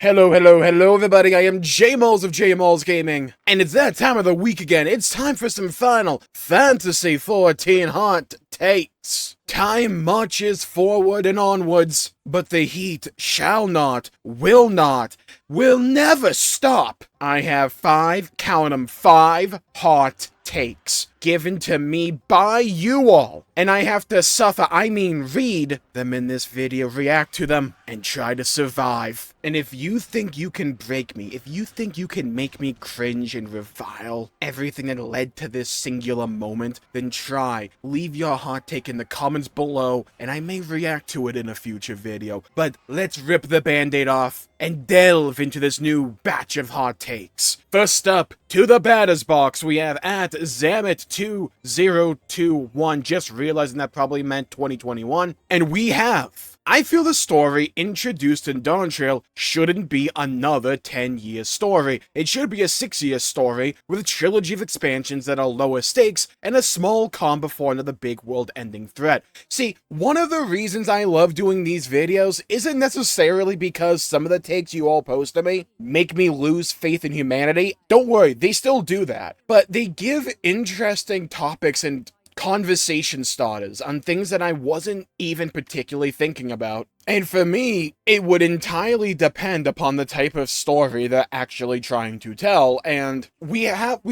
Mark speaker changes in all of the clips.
Speaker 1: Hello, everybody. I am Jmulls of Jmulls Gaming, and it's that time of the week again. It's time for some Final Fantasy XIV hot takes. Time marches forward and onwards, but the heat shall not, will never stop. I have count 'em, 5 hot takes given to me by you all, and I have to read them in this video, react to them, and try to survive. And if you think you can break me, if you think you can make me cringe and revile everything that led to this singular moment, then try. Leave your hot take in the comments below, and I may react to it in a future video. But let's rip the band-aid off and delve into this new batch of hot takes. First up, to the batters box, we have at Zamit2021, just realizing that probably meant 2021, and we have, I feel the story introduced in Dawntrail shouldn't be another 10-year story. It should be a 6-year story with a trilogy of expansions that are lower stakes and a small calm before another big world-ending threat. See, one of the reasons I love doing these videos isn't necessarily because some of the takes you all post to me make me lose faith in humanity. Don't worry, they still do that. But they give interesting topics and conversation starters on things that I wasn't even particularly thinking about. And for me, it would entirely depend upon the type of story they're actually trying to tell, and we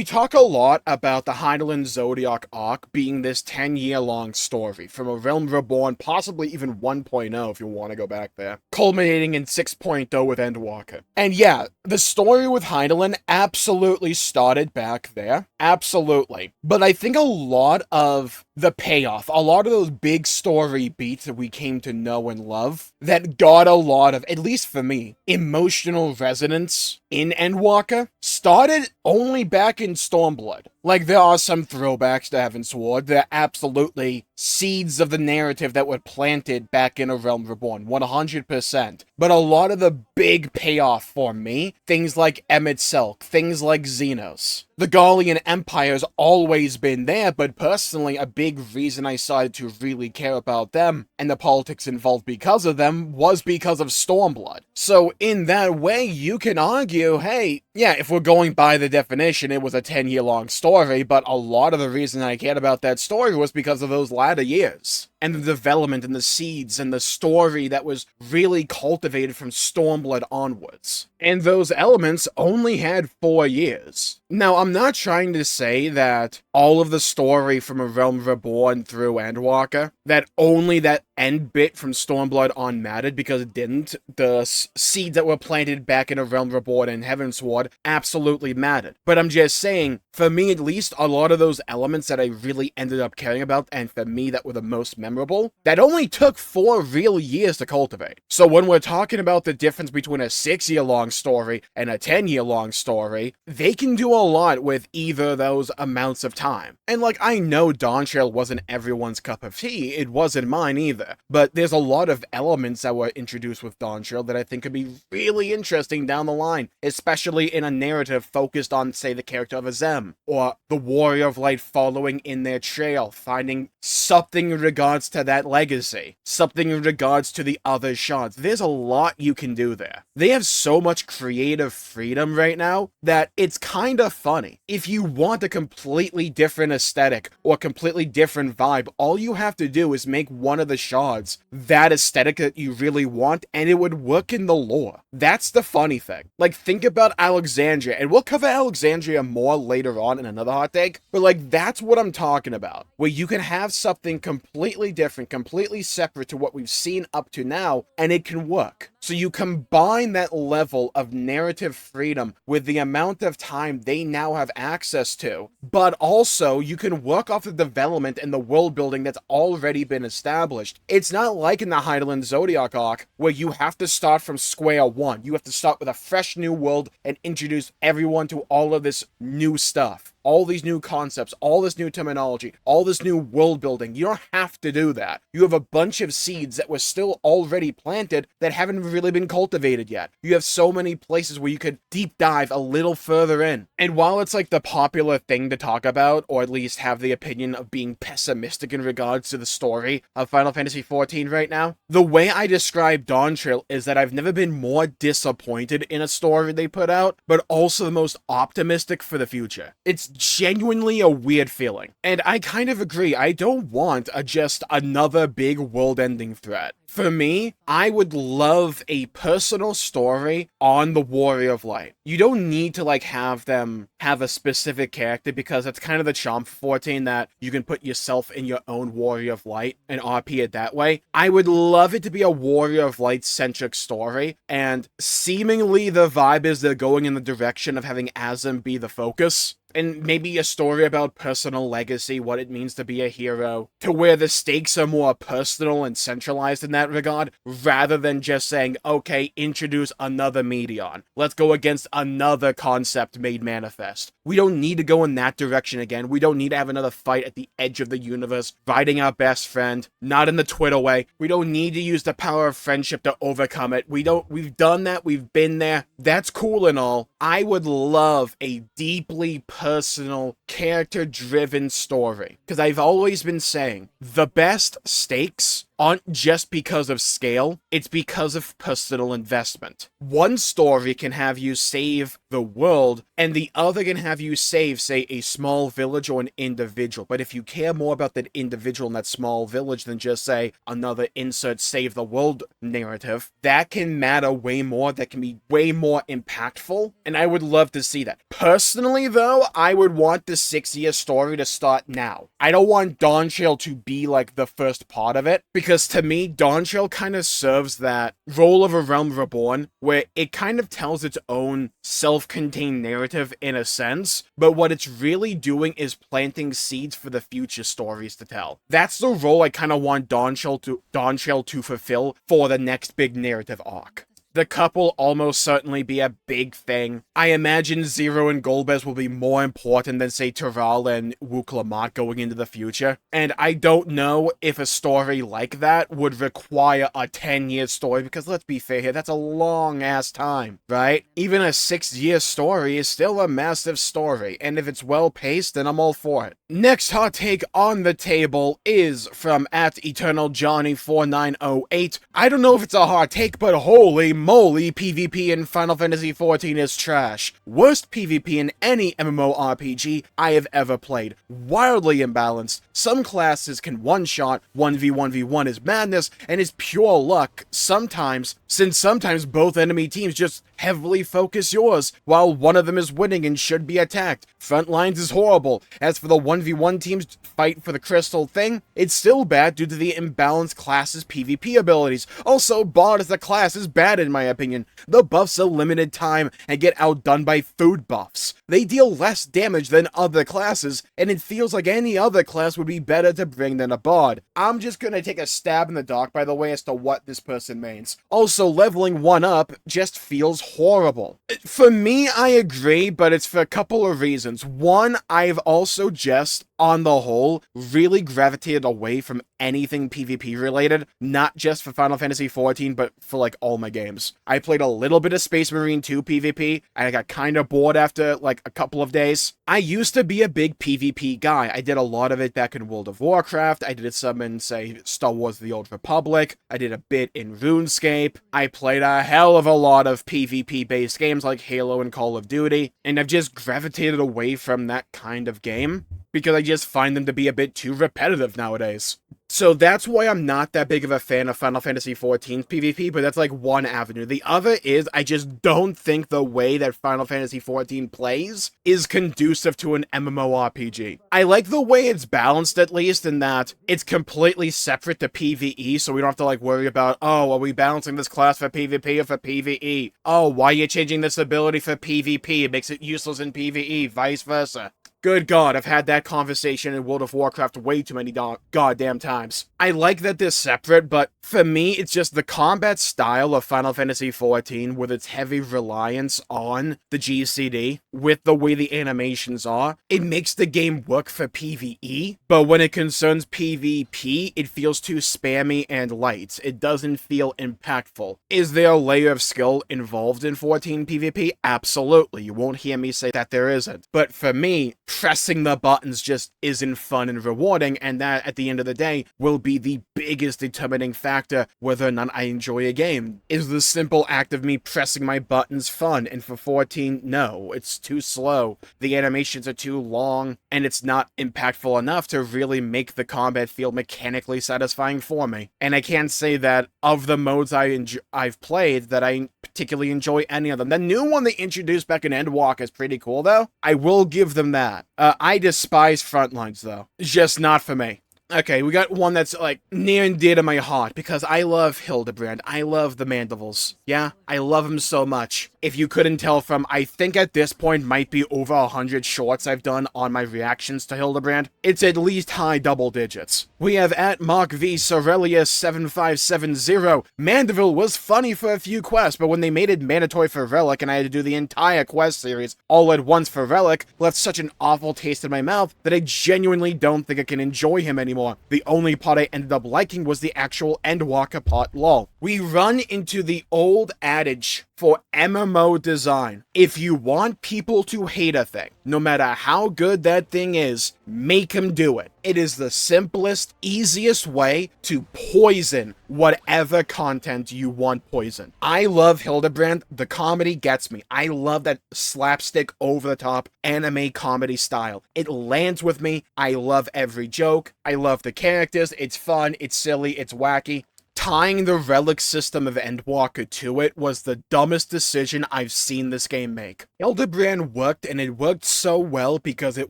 Speaker 1: talk a lot about the Hydaelyn Zodiac arc being this 10-year-long story, from A Realm Reborn, possibly even 1.0 if you want to go back there, culminating in 6.0 with Endwalker. And yeah, the story with Hydaelyn absolutely started back there, absolutely. But I think a lot of the payoff, a lot of those big story beats that we came to know and love, that got a lot of, at least for me, emotional resonance in Endwalker, started only back in Stormblood. Like, there are some throwbacks to Heavensward. They're absolutely seeds of the narrative that were planted back in A Realm Reborn, 100%. But a lot of the big payoff for me, things like Emmett Selk, things like Xenos, the Gallian Empire's always been there, but personally, a big reason I started to really care about them, and the politics involved because of them, was because of Stormblood. So in that way, you can argue, hey, yeah, if we're going by the definition, it was a 10-year-long story, but a lot of the reason I cared about that story was because of those latter years, and the development and the seeds and the story that was really cultivated from Stormblood onwards. And those elements only had 4 years. Now, I'm not trying to say that all of the story from A Realm Reborn through Endwalker, that only that end bit from Stormblood on mattered, because it didn't. The seeds that were planted back in A Realm Reborn and Heavensward absolutely mattered. But I'm just saying, for me at least, a lot of those elements that I really ended up caring about, and for me that were the most memorable, that only took 4 real years to cultivate. So when we're talking about the difference between a 6-year-long story and a 10-year-long story, they can do a lot with either of those amounts of time. And like, I know Dawntrail wasn't everyone's cup of tea, it wasn't mine either, but there's a lot of elements that were introduced with Dawntrail that I think could be really interesting down the line, especially in a narrative focused on, say, the character of Azem, or the Warrior of Light following in their trail, finding something in regards to that legacy, something in regards to the other shards. There's a lot you can do there. They have so much creative freedom right now that it's kind of funny. If you want a completely different aesthetic or completely different vibe, all you have to do is make one of the shards that aesthetic that you really want, and it would work in the lore. That's the funny thing. Like, think about Alexandria, and we'll cover Alexandria more later on in another hot take, but like, that's what I'm talking about, where you can have something completely different, completely separate to what we've seen up to now, and it can work. So you combine that level of narrative freedom with the amount of time they now have access to, but also you can work off the development and the world building that's already been established. It's not like in the Hydaelyn Zodiac arc, where you have to start from square one. You have to start with a fresh new world and introduce everyone to all of this new stuff, all these new concepts, all this new terminology, all this new world building. You don't have to do that. You have a bunch of seeds that were still already planted that haven't really been cultivated yet. You have so many places where you could deep dive a little further in. And while it's like the popular thing to talk about, or at least have the opinion of being pessimistic in regards to the story of Final Fantasy XIV right now, the way I describe Dawntrail is that I've never been more disappointed in a story they put out, but also the most optimistic for the future. It's genuinely a weird feeling. And I kind of agree, I don't want just another big world-ending threat. For me, I would love a personal story on the Warrior of Light. You don't need to like have them have a specific character, because that's kind of the charm for 14, that you can put yourself in your own Warrior of Light and RP it that way. I would love it to be a Warrior of Light centric story, and seemingly the vibe is they're going in the direction of having Azim be the focus. And maybe a story about personal legacy, what it means to be a hero, to where the stakes are more personal and centralized in that regard, rather than just saying, okay, introduce another Meteon. Let's go against another concept made manifest. We don't need to go in that direction again. We don't need to have another fight at the edge of the universe, fighting our best friend, not in the Twitter way. We don't need to use the power of friendship to overcome it. We've done that, we've been there. That's cool and all. I would love a deeply personal, character-driven story. Because I've always been saying, the best stakes aren't just because of scale, it's because of personal investment. One story can have you save the world, and the other can have you save, say, a small village or an individual. But if you care more about that individual and that small village than just, say, another insert save the world narrative, that can matter way more, that can be way more impactful, and I would love to see that. Personally, though, I would want the 6-year story to start now. I don't want Dawntrail to be, like, the first part of it, because to me, Dawntrail kind of serves that role of A Realm Reborn, where it kind of tells its own self-contained narrative in a sense, but what it's really doing is planting seeds for the future stories to tell. That's the role I kind of want Dawntrail to fulfill for the next big narrative arc. The couple almost certainly be a big thing. I imagine Zero and Golbez will be more important than, say, Terral and Wuklamot going into the future. And I don't know if a story like that would require a 10-year story, because let's be fair here, that's a long-ass time, right? Even a 6-year story is still a massive story, and if it's well-paced, then I'm all for it. Next hot take on the table is from @EternalJohnny4908. I don't know if it's a hot take, but holy moly, PvP in Final Fantasy XIV is trash. Worst PvP in any MMORPG I have ever played. Wildly imbalanced. Some classes can one-shot, 1v1v1 is madness, and is pure luck sometimes, since sometimes both enemy teams just heavily focus yours, while one of them is winning and should be attacked. Front lines is horrible. As for the 1v1 teams fight for the crystal thing, it's still bad due to the imbalanced class's PvP abilities. Also, Bard as a class is bad in my opinion. The buffs are limited time and get outdone by food buffs. They deal less damage than other classes, and it feels like any other class would be better to bring than a Bard. I'm just gonna take a stab in the dark, by the way, as to what this person means. Also, leveling one up just feels horrible. For me, I agree, but it's for a couple of reasons. One, I've also just, on the whole, really gravitated away from anything PvP related, not just for Final Fantasy XIV, but for like all my games. I played a little bit of Space Marine 2 PvP, and I got kind of bored after like a couple of days. I used to be a big PvP guy. I did a lot of it back in World of Warcraft. I did some in, say, Star Wars The Old Republic. I did a bit in RuneScape. I played a hell of a lot of PvP-based games like Halo and Call of Duty, and I've just gravitated away from that kind of game because I just find them to be a bit too repetitive nowadays. So that's why I'm not that big of a fan of Final Fantasy XIV's PvP, but that's like one avenue. The other is I just don't think the way that Final Fantasy XIV plays is conducive to an MMORPG. I like the way it's balanced, at least, in that it's completely separate to PvE, so we don't have to like worry about, oh, are we balancing this class for PvP or for PvE? Oh, why are you changing this ability for PvP? It makes it useless in PvE, vice versa. Good God, I've had that conversation in World of Warcraft way too many goddamn times. I like that they're separate, but for me, it's just the combat style of Final Fantasy XIV with its heavy reliance on the GCD, with the way the animations are. It makes the game work for PvE, but when it concerns PvP, it feels too spammy and light. It doesn't feel impactful. Is there a layer of skill involved in 14 PvP? Absolutely. You won't hear me say that there isn't. But for me, pressing the buttons just isn't fun and rewarding, and that, at the end of the day, will be the biggest determining factor whether or not I enjoy a game. Is the simple act of me pressing my buttons fun? And for 14, no. It's too slow. The animations are too long, and it's not impactful enough to really make the combat feel mechanically satisfying for me. And I can't say that of the modes I've played that I particularly enjoy any of them. The new one they introduced back in Endwalker is pretty cool, though. I will give them that. I despise Frontlines, though. It's just not for me. Okay, we got one that's, like, near and dear to my heart, because I love Hilderbrand. I love the Mandevils. Yeah, I love them so much. If you couldn't tell from, I think at this point might be over 100 shorts I've done on my reactions to Hilderbrand. It's at least high double digits. We have at Mark V. Sorelius 7570. Mandeville was funny for a few quests, but when they made it mandatory for Relic and I had to do the entire quest series all at once for Relic, left such an awful taste in my mouth that I genuinely don't think I can enjoy him anymore. The only part I ended up liking was the actual Endwalker part, lol. We run into the old adage for MMO design. If you want people to hate a thing, no matter how good that thing is, make them do it. It is the simplest, easiest way to poison whatever content you want poisoned. I love Hilderbrand. The comedy gets me. I love that slapstick, over-the-top anime comedy style. It lands with me. I love every joke. I love the characters. It's fun. It's silly. It's wacky. Tying the relic system of Endwalker to it was the dumbest decision I've seen this game make. Hilderbrand worked, and it worked so well because it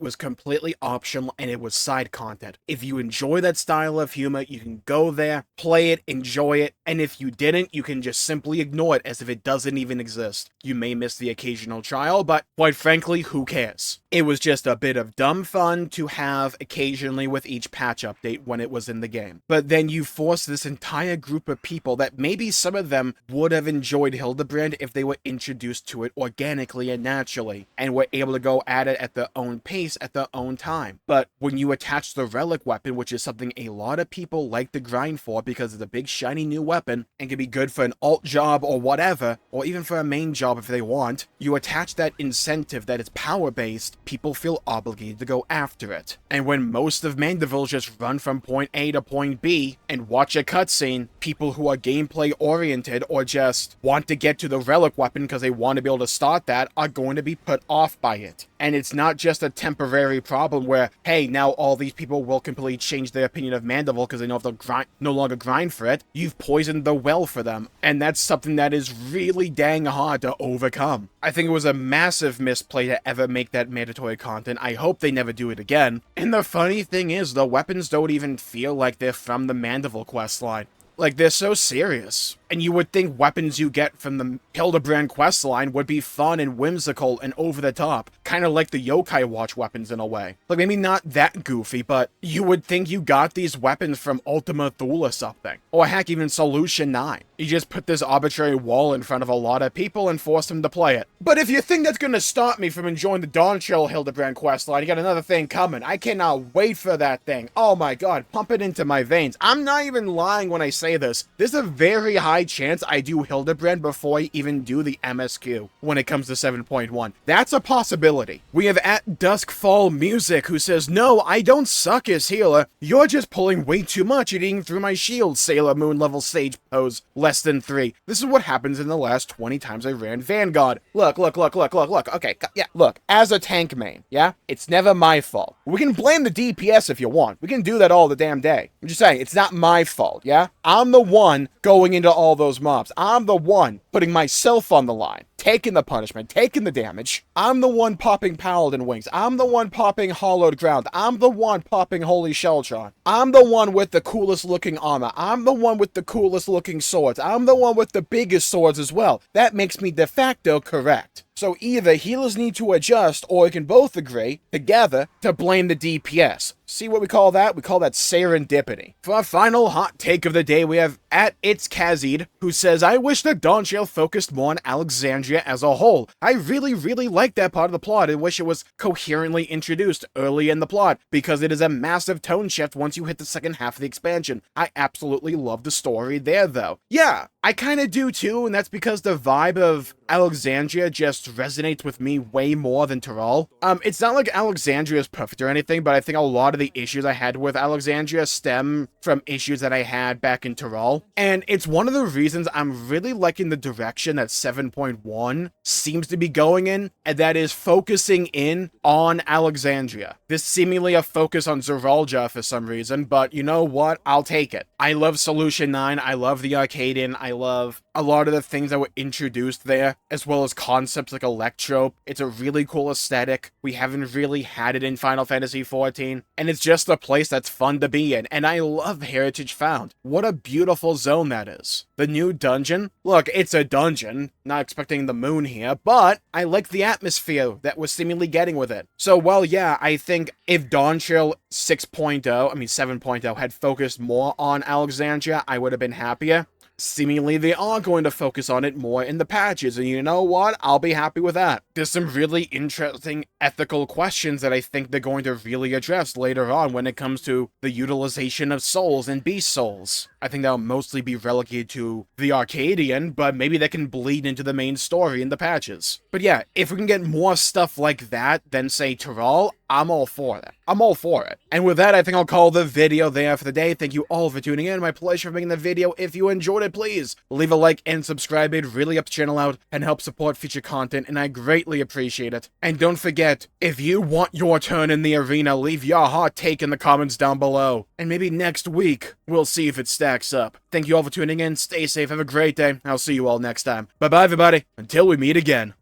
Speaker 1: was completely optional and it was side content. If you enjoy that style of humor, you can go there, play it, enjoy it, and if you didn't, you can just simply ignore it as if it doesn't even exist. You may miss the occasional trial, but quite frankly, who cares? It was just a bit of dumb fun to have occasionally with each patch update when it was in the game. But then you force this entire group of people that maybe some of them would have enjoyed Hilderbrand if they were introduced to it organically and naturally, and were able to go at it at their own pace at their own time. But when you attach the relic weapon, which is something a lot of people like to grind for because it's a big shiny new weapon and can be good for an alt job or whatever, or even for a main job if they want, you attach that incentive that it's power-based, people feel obligated to go after it. And when most of Mandeville just run from point A to point B and watch a cutscene, people who are gameplay oriented or just want to get to the relic weapon because they want to be able to start that are going to be put off by it. And it's not just a temporary problem where, hey, now all these people will completely change their opinion of Mandeville because they know if they'll no longer grind for it. You've poisoned the well for them. And that's something that is really dang hard to overcome. I think it was a massive misplay to ever make that mandatory content. I hope they never do it again. And the funny thing is, the weapons don't even feel like they're from the Mandeville questline. Like, they're so serious. And you would think weapons you get from the Hilderbrand questline would be fun and whimsical and over-the-top. Kind of like the Yokai Watch weapons in a way. Like, maybe not that goofy, but you would think you got these weapons from Ultima Thule or something. Or heck, even Solution 9. You just put this arbitrary wall in front of a lot of people and force them to play it. But if you think that's gonna stop me from enjoying the Dawnchill Hilderbrand questline, you got another thing coming. I cannot wait for that thing. Oh my god, pump it into my veins. I'm not even lying when I say this. There's a very high chance I do Hilderbrand before I even do the MSQ when it comes to 7.1. That's a possibility. We have at Duskfall Music who says, "No, I don't suck as healer. You're just pulling way too much and eating through my shield. Sailor Moon level sage pose, less than 3. This is what happens in the last 20 times I ran Vanguard." Look. Okay, yeah, look. As a tank main, yeah? It's never my fault. We can blame the DPS if you want. We can do that all the damn day. I'm just saying, it's not my fault, yeah? I'm the one going into all those mobs. I'm the one putting myself on the line. taking the punishment, taking the damage. I'm the one popping Paladin Wings. I'm the one popping Hollowed Ground. I'm the one popping Holy Shelltron. I'm the one with the coolest looking armor. I'm the one with the coolest looking swords. I'm the one with the biggest swords as well. That makes me de facto correct. So either healers need to adjust, or we can both agree, together, to blame the DPS. See what we call that? We call that serendipity. For our final hot take of the day, we have at It's Kazid, who says, I wish that Dawntrail focused more on Alexandria as a whole. I really like that part of the plot and wish it was coherently introduced early in the plot, because it is a massive tone shift once you hit the second half of the expansion. I absolutely love the story there, though. Yeah, I kinda do too, and that's because the vibe of Alexandria just resonates with me way more than Tyrol. It's not like Alexandria is perfect or anything, but I think a lot of the issues I had with Alexandria stem from issues that I had back in Tyrol. And it's one of the reasons I'm really liking the direction that 7.1 seems to be going in, and that is focusing in on Alexandria. This seemingly a focus on Zeralja for some reason, but you know what? I'll take it. I love Solution 9, I love the Arcadian, I love a lot of the things that were introduced there, as well as concepts like Electro. It's a really cool aesthetic. We haven't really had it in Final Fantasy XIV, and it's just a place that's fun to be in, and I love Heritage Found. What a beautiful zone that is. The new dungeon? Look, it's a dungeon, not expecting the moon here, but I like the atmosphere that we're seemingly getting with it. So while yeah, I think if Dawntrail 7.0 had focused more on Alexandria, I would have been happier. Seemingly, they are going to focus on it more in the patches, and you know what? I'll be happy with that. There's some really interesting ethical questions that I think they're going to really address later on when it comes to the utilization of souls and beast souls. I think that'll mostly be relegated to the Arcadian, but maybe that can bleed into the main story in the patches. But yeah, if we can get more stuff like that than, say, Tyrol, I'm all for that. I'm all for it. And with that, I think I'll call the video there for the day. Thank you all for tuning in. My pleasure for making the video. If you enjoyed it, please leave a like and subscribe. It really helps the channel out and helps support future content, and I greatly appreciate it. And don't forget, if you want your turn in the arena, leave your hot take in the comments down below. And maybe next week, we'll see if it stacks up. Thank you all for tuning in. Stay safe. Have a great day. I'll see you all next time. Bye-bye, everybody. Until we meet again.